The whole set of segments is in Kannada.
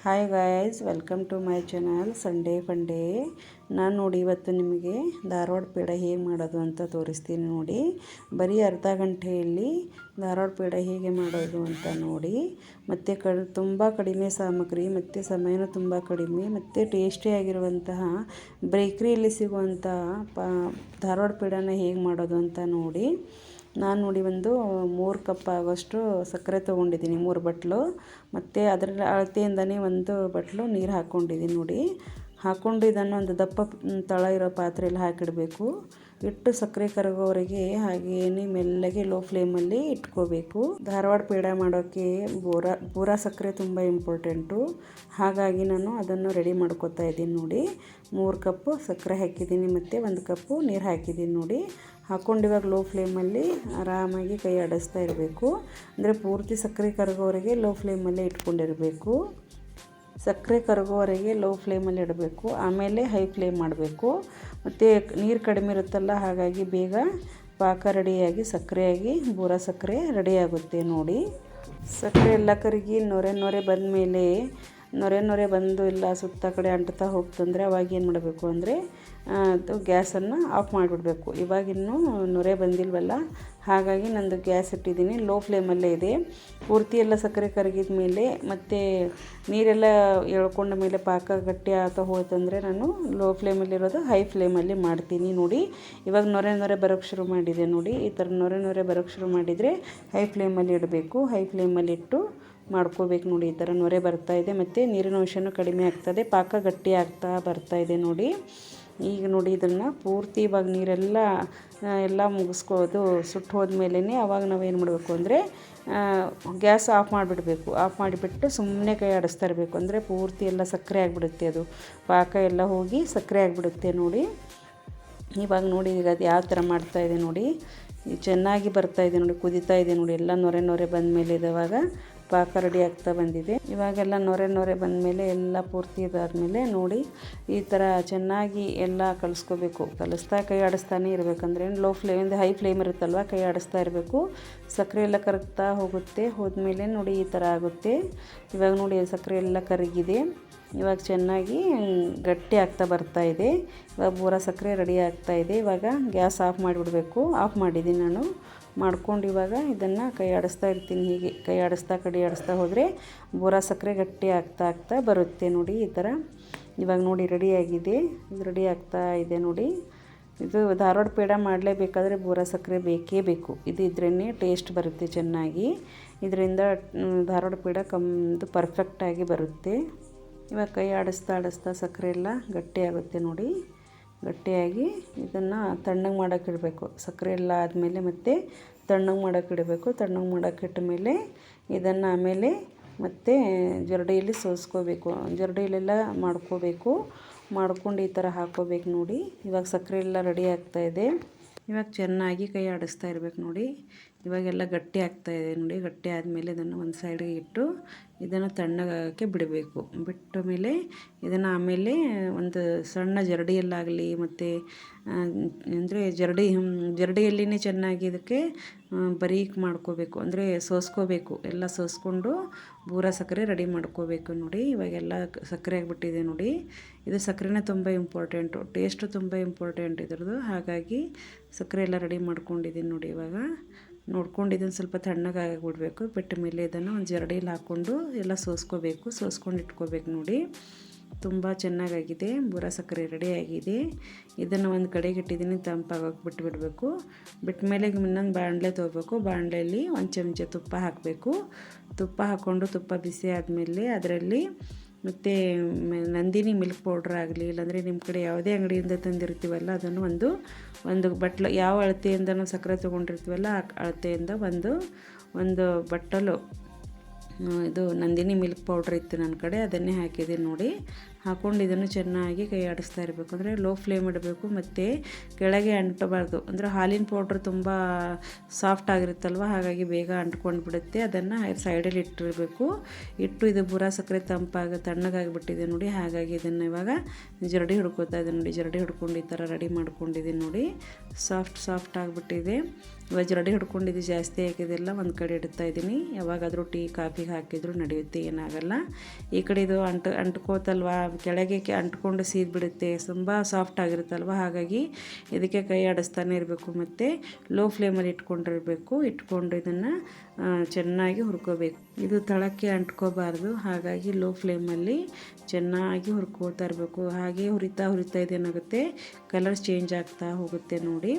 Hi guys, welcome to my channel Sunday Funday. ನಾನು ನೋಡಿ ಇವತ್ತು ನಿಮಗೆ ಧಾರವಾಡ ಪೇಡ ಹೇಗೆ ಮಾಡೋದು ಅಂತ ತೋರಿಸ್ತೀನಿ ನೋಡಿ. ಬರೀ ಅರ್ಧ ಗಂಟೆಯಲ್ಲಿ ಧಾರವಾಡ ಪೇಡ ಹೇಗೆ ಮಾಡೋದು ಅಂತ ನೋಡಿ. ಮತ್ತು ತುಂಬ ಕಡಿಮೆ ಸಾಮಗ್ರಿ ಮತ್ತು ಸಮಯನೂ ತುಂಬ ಕಡಿಮೆ ಮತ್ತು ಟೇಸ್ಟಿಯಾಗಿರುವಂತಹ ಬೇಕ್ರಿಯಲ್ಲಿ ಸಿಗುವಂತಹ ಧಾರವಾಡ ಪೇಡನ ಹೇಗೆ ಮಾಡೋದು ಅಂತ ನೋಡಿ. ನಾನು ನೋಡಿ ಒಂದು 3 ಕಪ್ ಆಗೋಷ್ಟು ಸಕ್ಕರೆ ತೊಗೊಂಡಿದ್ದೀನಿ, 3 ಬಟ್ಲು. ಮತ್ತು ಅದರ ಅಳತೆಯಿಂದನೇ 1 ಬಟ್ಲು ನೀರು ಹಾಕ್ಕೊಂಡಿದ್ದೀನಿ ನೋಡಿ. ಹಾಕ್ಕೊಂಡು ಇದನ್ನು ಒಂದು ದಪ್ಪ ತಳ ಇರೋ ಪಾತ್ರೆಯಲ್ಲಿ ಹಾಕಿಡಬೇಕು. ಇಟ್ಟು ಸಕ್ಕರೆ ಕರಗೋವರೆಗೆ ಹಾಗೇನೆ ಮೆಲ್ಲಗೆ ಲೋ ಫ್ಲೇಮಲ್ಲಿ ಇಟ್ಕೋಬೇಕು. ಧಾರವಾಡ ಪೇಡ ಮಾಡೋಕ್ಕೆ ಬೂರಾ ಸಕ್ಕರೆ ತುಂಬ ಇಂಪಾರ್ಟೆಂಟು. ಹಾಗಾಗಿ ನಾನು ಅದನ್ನು ರೆಡಿ ಮಾಡ್ಕೊತಾ ಇದ್ದೀನಿ ನೋಡಿ. 3 ಕಪ್ಪು ಸಕ್ಕರೆ ಹಾಕಿದ್ದೀನಿ ಮತ್ತು 1 ಕಪ್ಪು ನೀರು ಹಾಕಿದ್ದೀನಿ ನೋಡಿ. ಹಾಕ್ಕೊಂಡು ಇವಾಗ ಲೋ ಫ್ಲೇಮಲ್ಲಿ ಆರಾಮಾಗಿ ಕೈ ಆಡಿಸ್ತಾ ಇರಬೇಕು. ಅಂದರೆ ಪೂರ್ತಿ ಸಕ್ಕರೆ ಕರಗೋವರೆಗೆ ಲೋ ಫ್ಲೇಮಲ್ಲೇ ಇಟ್ಕೊಂಡಿರಬೇಕು. ಸಕ್ಕರೆ ಕರಗೋವರೆಗೆ ಲೋ ಫ್ಲೇಮಲ್ಲಿ ಇಡಬೇಕು, ಆಮೇಲೆ ಹೈ ಫ್ಲೇಮ್ ಮಾಡಬೇಕು. ಮತ್ತು ನೀರು ಕಡಿಮೆ ಇರುತ್ತಲ್ಲ, ಹಾಗಾಗಿ ಬೇಗ ಪಾಕ ರೆಡಿಯಾಗಿ ಸಕ್ಕರೆಯಾಗಿ ಬೂರಾ ಸಕ್ಕರೆ ರೆಡಿಯಾಗುತ್ತೆ ನೋಡಿ. ಸಕ್ಕರೆ ಎಲ್ಲ ಕರಗಿ ನೊರೆ ಬಂದ ಮೇಲೆ ನೊರೆ ಬಂದು ಇಲ್ಲ ಸುತ್ತ ಕಡೆ ಅಂಟ್ತಾ ಹೋಗ್ತಂದರೆ ಅವಾಗ ಏನು ಮಾಡಬೇಕು ಅಂದರೆ ಅದು ಗ್ಯಾಸನ್ನು ಆಫ್ ಮಾಡಿಬಿಡಬೇಕು. ಇವಾಗಿನ್ನೂ ನೊರೆ ಬಂದಿಲ್ವಲ್ಲ, ಹಾಗಾಗಿ ನಂದು ಗ್ಯಾಸ್ ಇಟ್ಟಿದ್ದೀನಿ, ಲೋ ಫ್ಲೇಮಲ್ಲೇ ಇದೆ. ಪೂರ್ತಿ ಎಲ್ಲ ಸಕ್ಕರೆ ಕರಗಿದ ಮೇಲೆ ಮತ್ತು ನೀರೆಲ್ಲ ಎಳ್ಕೊಂಡ ಮೇಲೆ ಪಾಕ ಗಟ್ಟಿ ಆಗ್ತಾ ಹೋಯ್ತಂದರೆ ನಾನು ಲೋ ಫ್ಲೇಮಲ್ಲಿರೋದು ಹೈ ಫ್ಲೇಮಲ್ಲಿ ಮಾಡ್ತೀನಿ ನೋಡಿ. ಇವಾಗ ನೊರೆ ಬರೋಕ್ಕೆ ಶುರು ಮಾಡಿದೆ ನೋಡಿ. ಈ ಥರ ನೊರೆ ಬರೋಕ್ಕೆ ಶುರು ಮಾಡಿದರೆ ಹೈ ಫ್ಲೇಮಲ್ಲಿ ಇಡಬೇಕು. ಹೈ ಫ್ಲೇಮಲ್ಲಿ ಇಟ್ಟು ಮಾಡ್ಕೋಬೇಕು ನೋಡಿ. ಈ ಥರ ನೊರೆ ಬರ್ತಾಯಿದೆ ಮತ್ತು ನೀರಿನ ಅಂಶನೂ ಕಡಿಮೆ ಆಗ್ತದೆ, ಪಾಕ ಗಟ್ಟಿ ಆಗ್ತಾ ಬರ್ತಾಯಿದೆ ನೋಡಿ. ಈಗ ನೋಡಿ ಇದನ್ನು ಪೂರ್ತಿ ಇವಾಗ ನೀರೆಲ್ಲ ಮುಗಿಸ್ಕೋದು ಸುಟ್ಟು ಹೋದ್ಮೇಲೆ ಅವಾಗ ನಾವೇನು ಮಾಡಬೇಕು ಅಂದರೆ ಗ್ಯಾಸ್ ಆಫ್ ಮಾಡಿಬಿಡಬೇಕು. ಆಫ್ ಮಾಡಿಬಿಟ್ಟು ಸುಮ್ಮನೆ ಕೈ ಆಡಿಸ್ತಾ ಇರಬೇಕು. ಅಂದರೆ ಪೂರ್ತಿ ಎಲ್ಲ ಸಕ್ಕರೆ ಆಗಿಬಿಡುತ್ತೆ, ಅದು ಪಾಕ ಎಲ್ಲ ಹೋಗಿ ಸಕ್ಕರೆ ಆಗಿಬಿಡುತ್ತೆ ನೋಡಿ. ಇವಾಗ ನೋಡಿ ಈಗ ಅದು ಯಾವ ಥರ ಮಾಡ್ತಾಯಿದೆ ನೋಡಿ. ಚೆನ್ನಾಗಿ ಬರ್ತಾಯಿದೆ ನೋಡಿ, ಕುದೀತಾ ಇದೆ ನೋಡಿ. ಎಲ್ಲ ನೊರೆ ಬಂದ ಮೇಲೆ ಇವಾಗ ಪಾಕ ರೆಡಿ ಆಗ್ತಾ ಬಂದಿದೆ. ಇವಾಗೆಲ್ಲ ನೊರೆ ಬಂದಮೇಲೆ ಎಲ್ಲ ಪೂರ್ತಿ ಇದಾದಮೇಲೆ ನೋಡಿ ಈ ಥರ ಚೆನ್ನಾಗಿ ಎಲ್ಲ ಕಲಿಸ್ಕೋಬೇಕು. ಕಲಿಸ್ತಾ ಕೈ ಆಡಿಸ್ತಾನೆ ಇರಬೇಕಂದ್ರೆ ಲೋ ಫ್ಲೇಮಿಂದ ಹೈ ಫ್ಲೇಮ್ ಇರುತ್ತಲ್ವ, ಕೈ ಆಡಿಸ್ತಾ ಇರಬೇಕು. ಸಕ್ಕರೆ ಎಲ್ಲ ಕರಗ್ತಾ ಹೋದ್ಮೇಲೆ ನೋಡಿ ಈ ಥರ ಆಗುತ್ತೆ. ಇವಾಗ ನೋಡಿ ಸಕ್ಕರೆ ಎಲ್ಲ ಕರಗಿದೆ. ಇವಾಗ ಚೆನ್ನಾಗಿ ಗಟ್ಟಿ ಆಗ್ತಾ ಬರ್ತಾಯಿದೆ. ಇವಾಗ ಬೂರಾ ಸಕ್ಕರೆ ರೆಡಿ ಆಗ್ತಾಯಿದೆ. ಇವಾಗ ಗ್ಯಾಸ್ ಆಫ್ ಮಾಡಿಬಿಡಬೇಕು. ಆಫ್ ಮಾಡಿದ್ದೀನಿ ನಾನು. ಮಾಡ್ಕೊಂಡು ಇವಾಗ ಇದನ್ನು ಕೈ ಆಡಿಸ್ತಾ ಇರ್ತೀನಿ. ಹೀಗೆ ಕೈ ಆಡಿಸ್ತಾ ಹೋದರೆ ಬೂರಾ ಸಕ್ಕರೆ ಗಟ್ಟಿ ಆಗ್ತಾ ಬರುತ್ತೆ ನೋಡಿ. ಈ ಥರ ಇವಾಗ ನೋಡಿ ರೆಡಿಯಾಗಿದೆ. ಇದು ರೆಡಿ ಆಗ್ತಾ ಇದೆ ನೋಡಿ. ಇದು ಧಾರವಾಡ ಪೇಡ ಮಾಡಲೇಬೇಕಾದ್ರೆ ಬೂರಾ ಸಕ್ಕರೆ ಬೇಕೇ ಬೇಕು. ಇದು ಇದ್ರೇ ಟೇಸ್ಟ್ ಬರುತ್ತೆ ಚೆನ್ನಾಗಿ. ಇದರಿಂದ ಧಾರವಾಡ ಪೇಡ ಪರ್ಫೆಕ್ಟಾಗಿ ಬರುತ್ತೆ. ಇವಾಗ ಕೈ ಆಡಿಸ್ತಾ ಸಕ್ಕರೆ ಎಲ್ಲ ಗಟ್ಟಿಯಾಗುತ್ತೆ ನೋಡಿ. ಗಟ್ಟಿಯಾಗಿ ಇದನ್ನು ತಣ್ಣಗೆ ಮಾಡೋಕ್ಕಿಡಬೇಕು. ಸಕ್ಕರೆ ಎಲ್ಲ ಆದಮೇಲೆ ಮತ್ತೆ ತಣ್ಣಗೆ ಮಾಡೋಕ್ಕಿಡಬೇಕು. ತಣ್ಣಗೆ ಮಾಡೋಕ್ಕಿಟ್ಟ ಮೇಲೆ ಇದನ್ನು ಆಮೇಲೆ ಮತ್ತೆ ಜರಡಿಯಲ್ಲಿ ಸೋಸ್ಕೋಬೇಕು. ಜರಡಿಯಲ್ಲೆಲ್ಲ ಮಾಡ್ಕೊಂಡು ಈ ಥರ ಹಾಕ್ಕೋಬೇಕು ನೋಡಿ. ಇವಾಗ ಸಕ್ಕರೆ ಎಲ್ಲ ರೆಡಿ ಆಗ್ತಾಯಿದೆ. ಇವಾಗ ಚೆನ್ನಾಗಿ ಕೈ ಆಡಿಸ್ತಾ ಇರಬೇಕು ನೋಡಿ. ಇವಾಗೆಲ್ಲ ಗಟ್ಟಿ ಆಗ್ತಾಯಿದೆ ನೋಡಿ. ಗಟ್ಟಿ ಆದಮೇಲೆ ಇದನ್ನು ಒಂದು ಸೈಡಿಗೆ ಇಟ್ಟು ಇದನ್ನು ತಣ್ಣಗಾಗೋಕ್ಕೆ ಬಿಡಬೇಕು. ಬಿಟ್ಟ ಮೇಲೆ ಇದನ್ನು ಆಮೇಲೆ ಒಂದು ಸಣ್ಣ ಜರಡಿಯಲ್ಲಾಗಲಿ ಮತ್ತು ಅಂದರೆ ಜರಡಿಯಲ್ಲಿನೇ ಚೆನ್ನಾಗಿ ಇದಕ್ಕೆ ಬರೀಕ್ ಮಾಡ್ಕೋಬೇಕು. ಅಂದರೆ ಸೋಸ್ಕೋಬೇಕು. ಎಲ್ಲ ಸೋಸ್ಕೊಂಡು ಬೂರಾ ಸಕ್ಕರೆ ರೆಡಿ ಮಾಡ್ಕೋಬೇಕು ನೋಡಿ. ಇವಾಗೆಲ್ಲ ಸಕ್ಕರೆ ಆಗಿಬಿಟ್ಟಿದೆ ನೋಡಿ. ಇದು ಸಕ್ಕರೆನೇ ತುಂಬ ಇಂಪಾರ್ಟೆಂಟು, ಟೇಸ್ಟು ತುಂಬ ಇಂಪಾರ್ಟೆಂಟ್ ಇದ್ರದ್ದು. ಹಾಗಾಗಿ ಸಕ್ಕರೆ ಎಲ್ಲ ರೆಡಿ ಮಾಡ್ಕೊಂಡಿದ್ದೀನಿ ನೋಡಿ. ಇವಾಗ ನೋಡ್ಕೊಂಡು ಇದನ್ನು ಸ್ವಲ್ಪ ತಣ್ಣಗಾಗಿಬಿಡ್ಬೇಕು. ಬಿಟ್ಟ ಮೇಲೆ ಇದನ್ನು ಒಂದು ಜರಡಿಯಲ್ಲಿ ಹಾಕ್ಕೊಂಡು ಎಲ್ಲ ಸೋಸ್ಕೊಂಡು ಇಟ್ಕೋಬೇಕು ನೋಡಿ. ತುಂಬ ಚೆನ್ನಾಗಾಗಿದೆ. ಬೂರಾ ಸಕ್ಕರೆ ರೆಡಿಯಾಗಿದೆ. ಇದನ್ನು ಒಂದು ಕಡೆಗೆ ಇಟ್ಟಿದ್ದೀನಿ, ತಂಪಾಗೋಕ್ಕೆ ಬಿಟ್ಬಿಡಬೇಕು. ಬಿಟ್ಟ ಮೇಲೆ ಇನ್ನೊಂದು ಬಾಣಲೆ ತೊಗೋಬೇಕು. ಬಾಣಲೆಯಲ್ಲಿ 1 ಚಮಚ ತುಪ್ಪ ಹಾಕಬೇಕು. ತುಪ್ಪ ಹಾಕ್ಕೊಂಡು ತುಪ್ಪ ಬಿಸಿ ಆದಮೇಲೆ ಅದರಲ್ಲಿ ಮತ್ತು ನಂದಿನಿ ಮಿಲ್ಕ್ ಪೌಡ್ರ್ ಆಗಲಿ, ಇಲ್ಲಾಂದರೆ ನಿಮ್ಮ ಕಡೆ ಯಾವುದೇ ಅಂಗಡಿಯಿಂದ ತಂದಿರ್ತೀವಲ್ಲ ಅದನ್ನು ಒಂದು ಬಟ್ಲು, ಯಾವ ಅಳತೆಯಿಂದ ನಾವು ಸಕ್ಕರೆ ತೊಗೊಂಡಿರ್ತೀವಲ್ಲ ಆ ಅಳತೆಯಿಂದ ಒಂದು ಬಟ್ಟಲು ಇದು ನಂದಿನಿ ಮಿಲ್ಕ್ ಪೌಡ್ರ್ ಇತ್ತು ನನ್ನ ಕಡೆ, ಅದನ್ನೇ ಹಾಕಿದ್ದೀನಿ ನೋಡಿ. ಹಾಕ್ಕೊಂಡು ಇದನ್ನು ಚೆನ್ನಾಗಿ ಕೈ ಆಡಿಸ್ತಾ ಇರಬೇಕು. ಅಂದರೆ ಲೋ ಫ್ಲೇಮ್ ಇಡಬೇಕು ಮತ್ತು ಕೆಳಗೆ ಅಂಟಬಾರ್ದು. ಅಂದರೆ ಹಾಲಿನ ಪೌಡ್ರ್ ತುಂಬ ಸಾಫ್ಟ್ ಆಗಿರುತ್ತಲ್ವ, ಹಾಗಾಗಿ ಬೇಗ ಅಂಟ್ಕೊಂಡು ಬಿಡುತ್ತೆ. ಅದನ್ನು ಸೈಡಲ್ಲಿ ಇಟ್ಟಿರಬೇಕು. ಇದು ಬೂರಾ ಸಕ್ಕರೆ ತಣ್ಣಗಾಗಿಬಿಟ್ಟಿದೆ ನೋಡಿ. ಹಾಗಾಗಿ ಇದನ್ನು ಇವಾಗ ಜರಡಿ ಹಿಡ್ಕೊತಾ ಇದೆ ನೋಡಿ. ಜರಡಿ ಹಿಡ್ಕೊಂಡು ಈ ಥರ ರೆಡಿ ಮಾಡ್ಕೊಂಡಿದ್ದೀನಿ ನೋಡಿ. ಸಾಫ್ಟ್ ಆಗಿಬಿಟ್ಟಿದೆ. ಇವಾಗ ಜರಡಿ ಹಿಡ್ಕೊಂಡಿದ್ದು ಜಾಸ್ತಿ ಹಾಕಿದೆಲ್ಲ ಒಂದು ಕಡೆ ಇಡ್ತಾ ಇದ್ದೀನಿ. ಯಾವಾಗಾದರೂ ಟೀ ಕಾಫಿಗೆ ಹಾಕಿದರೂ ನಡೆಯುತ್ತೆ, ಏನಾಗಲ್ಲ. ಈ ಕಡೆ ಇದು ಅಂಟ್ಕೋತಲ್ವ, ಕೆಳಗೆ ಅಂಟ್ಕೊಂಡು ಸೀದ್ಬಿಡುತ್ತೆ, ತುಂಬ ಸಾಫ್ಟ್ ಆಗಿರುತ್ತಲ್ವ. ಹಾಗಾಗಿ ಇದಕ್ಕೆ ಕೈ ಆಡಿಸ್ತಾನೆ ಇರಬೇಕು ಮತ್ತು ಲೋ ಫ್ಲೇಮಲ್ಲಿ ಇಟ್ಕೊಂಡು ಇದನ್ನು ಚೆನ್ನಾಗಿ ಹುರ್ಕೋಬೇಕು. ಇದು ತಳಕ್ಕೆ ಅಂಟ್ಕೋಬಾರ್ದು, ಹಾಗಾಗಿ ಲೋ ಫ್ಲೇಮಲ್ಲಿ ಚೆನ್ನಾಗಿ ಹುರ್ಕೋತಾ ಇರಬೇಕು. ಹಾಗೆ ಹುರಿತಾ ಇದೇನಾಗುತ್ತೆ, ಕಲರ್ ಚೇಂಜ್ ಆಗ್ತಾ ಹೋಗುತ್ತೆ ನೋಡಿ.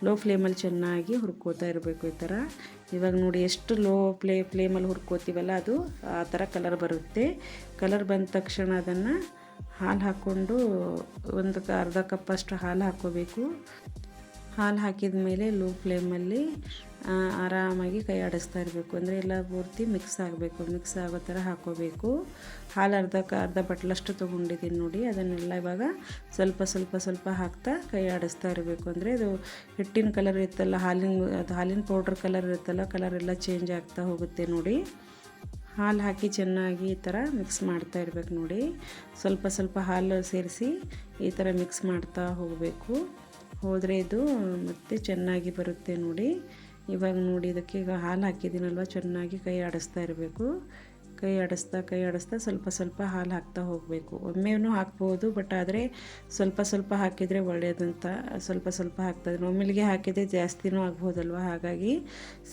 ಲೋ ಫ್ಲೇಮಲ್ಲಿ ಚೆನ್ನಾಗಿ ಹುರ್ಕೋತಾ ಇರಬೇಕು ಈ ಥರ. ಇವಾಗ ನೋಡಿ ಎಷ್ಟು ಲೋ ಫ್ಲೇಮಲ್ಲಿ ಹುರ್ಕೋತೀವಲ್ಲ ಅದು ಆ ಥರ ಕಲರ್ ಬರುತ್ತೆ. ಕಲರ್ ಬಂದ ತಕ್ಷಣ ಅದನ್ನು ಹಾಲು ಹಾಕ್ಕೊಂಡು ಒಂದು ಅರ್ಧ ಕಪ್ಪಷ್ಟು ಹಾಲು ಹಾಕ್ಕೋಬೇಕು. ಹಾಲು ಹಾಕಿದ ಮೇಲೆ ಲೋ ಫ್ಲೇಮಲ್ಲಿ ಆರಾಮಾಗಿ ಕೈ ಆಡಿಸ್ತಾ ಇರಬೇಕು. ಅಂದರೆ ಎಲ್ಲ ಪೂರ್ತಿ ಮಿಕ್ಸ್ ಆಗೋ ಥರ ಹಾಕ್ಕೋಬೇಕು. ಹಾಲು ಅರ್ಧ ಬಟ್ಲಷ್ಟು ತೊಗೊಂಡಿದ್ದೀನಿ ನೋಡಿ. ಅದನ್ನೆಲ್ಲ ಇವಾಗ ಸ್ವಲ್ಪ ಹಾಕ್ತಾ ಕೈ ಆಡಿಸ್ತಾ ಇರಬೇಕು. ಅಂದರೆ ಅದು ಹಿಟ್ಟಿನ ಕಲರ್ ಇರುತ್ತಲ್ಲ, ಹಾಲಿನ ಪೌಡ್ರ್ ಕಲರ್ ಇರುತ್ತಲ್ಲ, ಕಲರ್ ಎಲ್ಲ ಚೇಂಜ್ ಆಗ್ತಾ ಹೋಗುತ್ತೆ ನೋಡಿ. ಹಾಲು ಹಾಕಿ ಚೆನ್ನಾಗಿ ಈ ಥರ ಮಿಕ್ಸ್ ಮಾಡ್ತಾ ಇರಬೇಕು ನೋಡಿ. ಸ್ವಲ್ಪ ಹಾಲು ಸೇರಿಸಿ ಈ ಥರ ಮಿಕ್ಸ್ ಮಾಡ್ತಾ ಹೋಗಬೇಕು. ಹೋದರೆ ಇದು ಮತ್ತೆ ಚೆನ್ನಾಗಿ ಬರುತ್ತೆ ನೋಡಿ. ಇವಾಗ ನೋಡಿ ಇದಕ್ಕೆ ಈಗ ಹಾಲು ಹಾಕಿದ್ದೀನಲ್ವ, ಚೆನ್ನಾಗಿ ಕೈ ಆಡಿಸ್ತಾ ಇರಬೇಕು. ಕೈ ಆಡಿಸ್ತಾ ಸ್ವಲ್ಪ ಹಾಲು ಹಾಕ್ತಾ ಹೋಗಬೇಕು. ಒಮ್ಮೆನೂ ಹಾಕ್ಬೋದು, ಬಟ್ ಆದರೆ ಸ್ವಲ್ಪ ಹಾಕಿದರೆ ಒಳ್ಳೆಯದಂತ ಸ್ವಲ್ಪ ಹಾಕ್ತಾಯಿದ್ದೀನಿ. ಒಮ್ಮೆಲಿಗೆ ಹಾಕಿದರೆ ಜಾಸ್ತಿನೂ ಆಗ್ಬೋದಲ್ವ, ಹಾಗಾಗಿ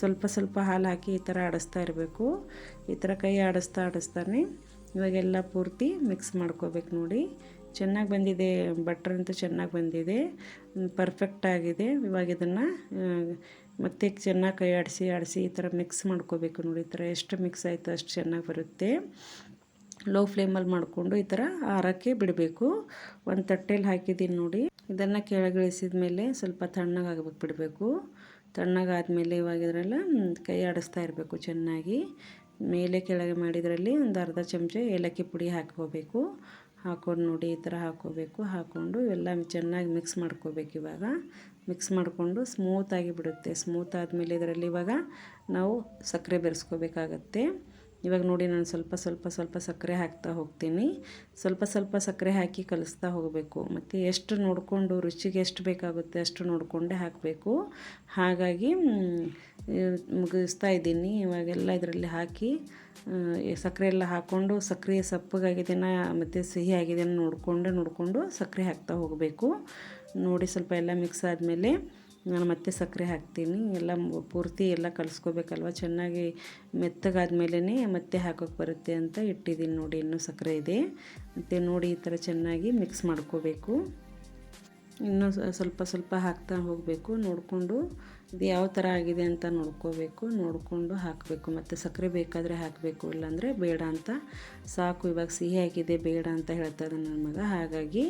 ಸ್ವಲ್ಪ ಹಾಲು ಹಾಕಿ ಈ ಥರ ಆಡಿಸ್ತಾ ಇರಬೇಕು. ಈ ಥರ ಕೈ ಆಡಿಸ್ತಾನೆ ಇವಾಗೆಲ್ಲ ಪೂರ್ತಿ ಮಿಕ್ಸ್ ಮಾಡ್ಕೋಬೇಕು ನೋಡಿ. ಚೆನ್ನಾಗಿ ಬಂದಿದೆ, ಬಟ್ರ್ ಅಂತೂ ಚೆನ್ನಾಗಿ ಬಂದಿದೆ, ಪರ್ಫೆಕ್ಟ್ ಆಗಿದೆ. ಇವಾಗ ಇದನ್ನು ಮತ್ತೆ ಚೆನ್ನಾಗಿ ಕೈ ಆಡಿಸಿ ಈ ಥರ ಮಿಕ್ಸ್ ಮಾಡ್ಕೋಬೇಕು ನೋಡಿ. ಈ ಥರ ಎಷ್ಟು ಮಿಕ್ಸ್ ಆಯಿತು ಅಷ್ಟು ಚೆನ್ನಾಗಿ ಬರುತ್ತೆ. ಲೋ ಫ್ಲೇಮಲ್ಲಿ ಮಾಡಿಕೊಂಡು ಈ ಥರ ಆರಕ್ಕೆ ಬಿಡಬೇಕು. ಒಂದು ತಟ್ಟೆಯಲ್ಲಿ ಹಾಕಿದ್ದೀನಿ ನೋಡಿ. ಇದನ್ನು ಕೆಳಗಿಳಿಸಿದ ಮೇಲೆ ಸ್ವಲ್ಪ ತಣ್ಣಗಾಗಬೇಕು ಬಿಡಬೇಕು. ತಣ್ಣಗಾದ್ಮೇಲೆ ಇವಾಗ ಇದರೆಲ್ಲ ಕೈ ಆಡಿಸ್ತಾ ಇರಬೇಕು ಚೆನ್ನಾಗಿ. ಮೇಲೆ ಕೆಳಗೆ ಮಾಡಿದ್ರಲ್ಲಿ ಒಂದು ಅರ್ಧ ಚಮಚ ಏಲಕ್ಕಿ ಪುಡಿ ಹಾಕ್ಕೋಬೇಕು. ಹಾಕ್ಕೊಂಡು ನೋಡಿ ಈ ಥರ ಹಾಕ್ಕೊಂಡು ಇವೆಲ್ಲ ಚೆನ್ನಾಗಿ ಮಿಕ್ಸ್ ಮಾಡ್ಕೋಬೇಕು. ಇವಾಗ ಮಿಕ್ಸ್ ಮಾಡಿಕೊಂಡು ಸ್ಮೂತಾಗಿ ಬಿಡುತ್ತೆ. ಸ್ಮೂತ್ ಆದಮೇಲೆ ಇದರಲ್ಲಿ ಇವಾಗ ನಾವು ಸಕ್ಕರೆ ಬೆರೆಸ್ಕೋಬೇಕಾಗತ್ತೆ. ಇವಾಗ ನೋಡಿ ನಾನು ಸ್ವಲ್ಪ ಸಕ್ಕರೆ ಹಾಕ್ತಾ ಹೋಗ್ತೀನಿ. ಸ್ವಲ್ಪ ಸಕ್ಕರೆ ಹಾಕಿ ಕಲಿಸ್ತಾ ಹೋಗಬೇಕು. ಮತ್ತು ಎಷ್ಟು ನೋಡಿಕೊಂಡು ರುಚಿಗೆ ಎಷ್ಟು ಬೇಕಾಗುತ್ತೆ ಅಷ್ಟು ನೋಡಿಕೊಂಡೇ ಹಾಕಬೇಕು. ಹಾಗಾಗಿ ಮುಗಿಸ್ತಾ ಇದ್ದೀನಿ. ಇವಾಗೆಲ್ಲ ಇದರಲ್ಲಿ ಹಾಕಿ ಸಕ್ಕರೆ ಎಲ್ಲ ಹಾಕ್ಕೊಂಡು ಸಕ್ಕರೆ ಸಪ್ಪಗಾಗಿದೆನಾ ಮತ್ತು ಸಿಹಿ ಆಗಿದೆನಾ ನೋಡಿಕೊಂಡು ಸಕ್ಕರೆ ಹಾಕ್ತಾ ಹೋಗಬೇಕು ನೋಡಿ. ಸ್ವಲ್ಪ ಎಲ್ಲ ಮಿಕ್ಸ್ ಆದಮೇಲೆ ನಾನು ಮತ್ತೆ ಸಕ್ಕರೆ ಹಾಕ್ತೀನಿ. ಎಲ್ಲ ಪೂರ್ತಿ ಎಲ್ಲ ಕಲಿಸ್ಕೋಬೇಕಲ್ವ, ಚೆನ್ನಾಗಿ ಮೆತ್ತಗಾದ್ಮೇಲೆ ಮತ್ತೆ ಹಾಕೋಕ್ಕೆ ಬರುತ್ತೆ ಅಂತ ಇಟ್ಟಿದ್ದೀನಿ ನೋಡಿ. ಇನ್ನೂ ಸಕ್ಕರೆ ಇದೆ. ಮತ್ತು ನೋಡಿ ಈ ಥರ ಚೆನ್ನಾಗಿ ಮಿಕ್ಸ್ ಮಾಡ್ಕೋಬೇಕು. ಇನ್ನೂ ಸ್ವಲ್ಪ ಹಾಕ್ತಾ ಹೋಗಬೇಕು. ನೋಡಿಕೊಂಡು ಇದು ಯಾವ ಥರ ಆಗಿದೆ ಅಂತ ನೋಡಿಕೊಂಡು ಹಾಕಬೇಕು. ಮತ್ತು ಸಕ್ಕರೆ ಬೇಕಾದರೆ ಹಾಕಬೇಕು, ಇಲ್ಲಾಂದರೆ ಬೇಡ ಅಂತ ಸಾಕು. ಇವಾಗ ಸಿಹಿ ಆಗಿದೆ ಬೇಡ ಅಂತ ಹೇಳ್ತಾ ಇದ್ದಾನೆ ನನ್ನ ಮಗ, ಹಾಗಾಗಿ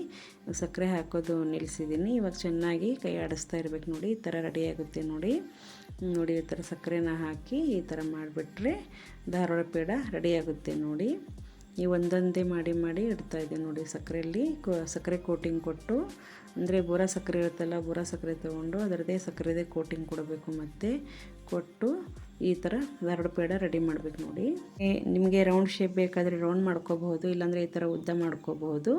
ಸಕ್ಕರೆ ಹಾಕೋದು ನಿಲ್ಲಿಸಿದ್ದೀನಿ. ಇವಾಗ ಚೆನ್ನಾಗಿ ಕೈ ಆಡಿಸ್ತಾ ಇರಬೇಕು ನೋಡಿ. ಈ ಥರ ರೆಡಿ ಆಗುತ್ತೆ ನೋಡಿ. ಈ ಥರ ಸಕ್ಕರೆನ ಹಾಕಿ ಈ ಥರ ಮಾಡಿಬಿಟ್ರೆ ಧಾರವಾಡ ಪೇಡ ರೆಡಿ ಆಗುತ್ತೆ ನೋಡಿ. ಈ ಒಂದೊಂದೇ ಮಾಡಿ ಇಡ್ತಾಯಿದ್ದೀನಿ ನೋಡಿ. ಸಕ್ಕರೆ ಕೋಟಿಂಗ್ ಕೊಟ್ಟು, ಅಂದರೆ ಬೂರ ಸಕ್ಕರೆ ಇರುತ್ತಲ್ಲ, ಬೂರ ಸಕ್ಕರೆ ತೊಗೊಂಡು ಅದರದ್ದೇ ಸಕ್ಕರೆದೇ ಕೋಟಿಂಗ್ ಕೊಡಬೇಕು. ಮತ್ತು ಕೊಟ್ಟು ಈ ಥರ ಧಾರವಾಡ ಪೇಡ ರೆಡಿ ಮಾಡಬೇಕು ನೋಡಿ. ನಿಮಗೆ ರೌಂಡ್ ಶೇಪ್ ಬೇಕಾದರೆ ರೌಂಡ್ ಮಾಡ್ಕೋಬಹುದು, ಇಲ್ಲಾಂದರೆ ಈ ಥರ ಉದ್ದ ಮಾಡ್ಕೋಬಹುದು.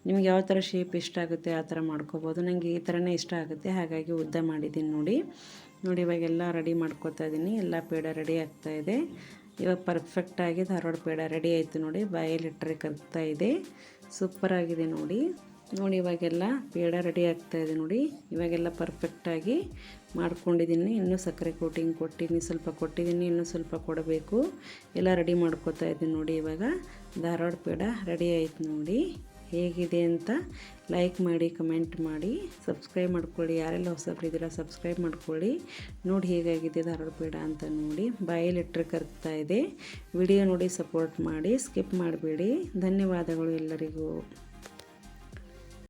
ನಿಮ್ಗೆ ಯಾವ ಥರ ಶೇಪ್ ಇಷ್ಟ ಆಗುತ್ತೆ ಆ ಥರ ಮಾಡ್ಕೋಬೋದು. ನನಗೆ ಈ ಥರನೇ ಇಷ್ಟ ಆಗುತ್ತೆ, ಹಾಗಾಗಿ ಉದ್ದ ಮಾಡಿದ್ದೀನಿ ನೋಡಿ. ಇವಾಗೆಲ್ಲ ರೆಡಿ ಮಾಡ್ಕೋತಾ ಇದ್ದೀನಿ. ಎಲ್ಲ ಪೇಡ ರೆಡಿ ಆಗ್ತಾಯಿದೆ. ಇವಾಗ ಪರ್ಫೆಕ್ಟಾಗಿ ಧಾರವಾಡ ಪೇಡ ರೆಡಿ ಆಯಿತು ನೋಡಿ. ಬಾಯಲ್ಲಿ ಇಟ್ಟರೆ ಕರ್ಗ್ತಾ ಇದೆ, ಸೂಪರಾಗಿದೆ ನೋಡಿ. ಇವಾಗೆಲ್ಲ ಪೇಡ ರೆಡಿ ಆಗ್ತಾಯಿದೆ ನೋಡಿ. ಇವಾಗೆಲ್ಲ ಪರ್ಫೆಕ್ಟಾಗಿ ಮಾಡ್ಕೊಂಡಿದ್ದೀನಿ. ಇನ್ನೂ ಸಕ್ಕರೆ ಕೋಟಿಂಗ್ ಕೊಟ್ಟಿದ್ದೀನಿ, ಇನ್ನೂ ಸ್ವಲ್ಪ ಕೊಡಬೇಕು. ಎಲ್ಲ ರೆಡಿ ಮಾಡ್ಕೋತಾ ಇದ್ದೀನಿ ನೋಡಿ. ಇವಾಗ ಧಾರವಾಡ ಪೇಡ ರೆಡಿ ಆಯಿತು ನೋಡಿ. ಹೇಗಿದೆ ಅಂತ ಲೈಕ್ ಮಾಡಿ, ಕಮೆಂಟ್ ಮಾಡಿ, ಸಬ್ಸ್ಕ್ರೈಬ್ ಮಾಡ್ಕೊಳ್ಳಿ. ಯಾರೆಲ್ಲ ಹೊಸಬ್ರಿದ್ದೀರಾ ಸಬ್ಸ್ಕ್ರೈಬ್ ಮಾಡ್ಕೊಳ್ಳಿ. ನೋಡಿ ಹೇಗಾಗಿದೆ ಧಾರವಾಡ ಪೇಡ ಅಂತ ನೋಡಿ. ಬಾಯಲ್ಲಿ ಇಟ್ಟರೆ ಕರ್ಗ್ತಾ ಇದೆ. ವಿಡಿಯೋ ನೋಡಿ ಸಪೋರ್ಟ್ ಮಾಡಿ, ಸ್ಕಿಪ್ ಮಾಡಬೇಡಿ. ಧನ್ಯವಾದಗಳು ಎಲ್ಲರಿಗೂ.